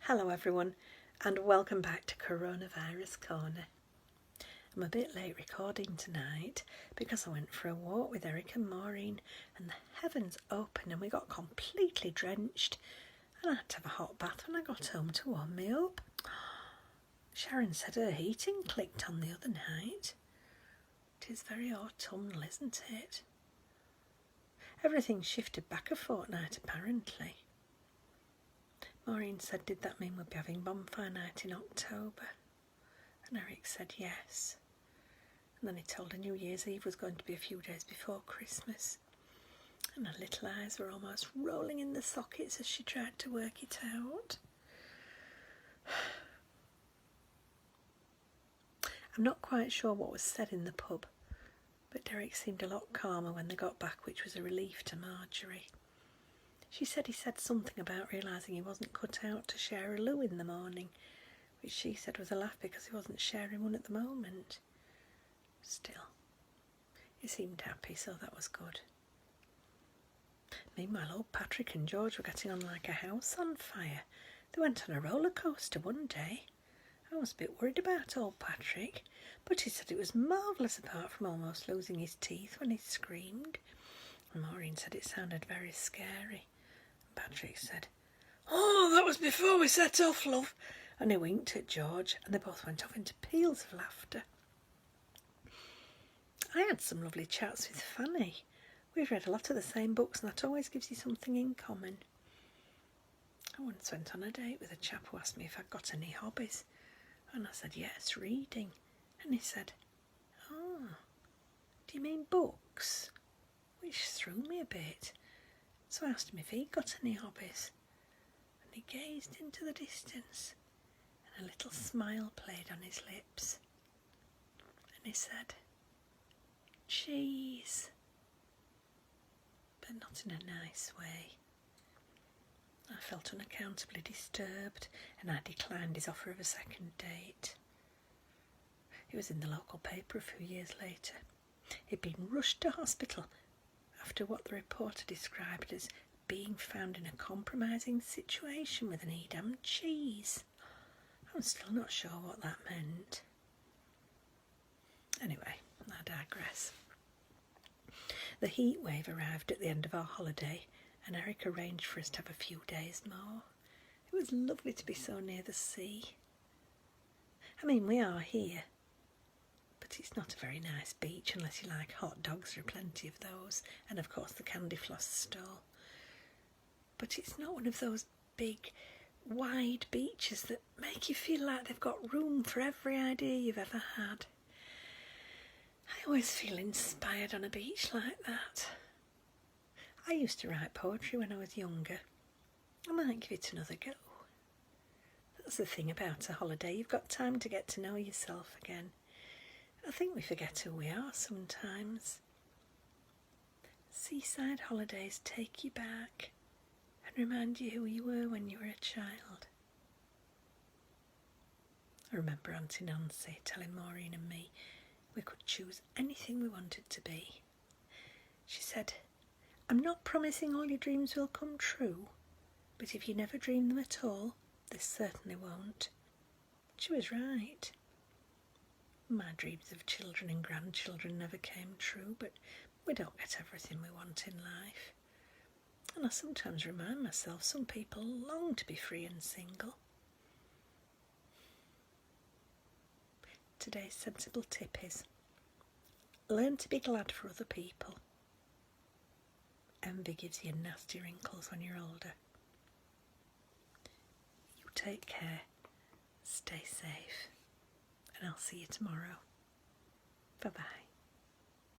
Hello everyone and welcome back to Coronavirus Corner. I'm a bit late recording tonight because I went for a walk with Eric and Maureen and the heavens opened and we got completely drenched and I had to have a hot bath when I got home to warm me up. Sharon said her heating clicked on the other night. It is very autumnal, isn't it? Everything shifted back a fortnight apparently. Maureen said, did that mean we'd be having bonfire night in October? And Eric said yes. And then he told her New Year's Eve was going to be a few days before Christmas. And her little eyes were almost rolling in the sockets as she tried to work it out. I'm not quite sure what was said in the pub, but Derek seemed a lot calmer when they got back, which was a relief to Marjorie. She said he said something about realising he wasn't cut out to share a loo in the morning, which she said was a laugh because he wasn't sharing one at the moment. Still, he seemed happy, so that was good. Meanwhile, old Patrick and George were getting on like a house on fire. They went on a roller coaster one day. I was a bit worried about old Patrick, but he said it was marvellous apart from almost losing his teeth when he screamed. And Maureen said it sounded very scary. Patrick said, "Oh, that was before we set off, love." And he winked at George and they both went off into peals of laughter. I had some lovely chats with Fanny. We've read a lot of the same books and that always gives you something in common. I once went on a date with a chap who asked me if I'd got any hobbies. And I said, yes, reading. And he said, "Oh, do you mean books?" Which threw me a bit. So I asked him if he'd got any hobbies. And he gazed into the distance and a little smile played on his lips. And he said, "Cheese." But not in a nice way. I felt unaccountably disturbed and I declined his offer of a second date. It was in the local paper a few years later. He'd been rushed to hospital after what the reporter described as being found in a compromising situation with an Edam cheese. I'm still not sure what that meant. Anyway, I digress. The heat wave arrived at the end of our holiday and Eric arranged for us to have a few days more. It was lovely to be so near the sea. I mean, we are here, but it's not a very nice beach unless you like hot dogs. There are plenty of those, and of course the candy floss stall. But it's not one of those big, wide beaches that make you feel like they've got room for every idea you've ever had. I always feel inspired on a beach like that. I used to write poetry when I was younger. I might give it another go. That's the thing about a holiday, you've got time to get to know yourself again. I think we forget who we are sometimes. Seaside holidays take you back and remind you who you were when you were a child. I remember Auntie Nancy telling Maureen and me we could choose anything we wanted to be. She said, "I'm not promising all your dreams will come true, but if you never dream them at all, they certainly won't." She was right. My dreams of children and grandchildren never came true, but we don't get everything we want in life. And I sometimes remind myself some people long to be free and single. Today's sensible tip is, learn to be glad for other people. Envy gives you nasty wrinkles when you're older. You take care, stay safe, and I'll see you tomorrow. Bye-bye.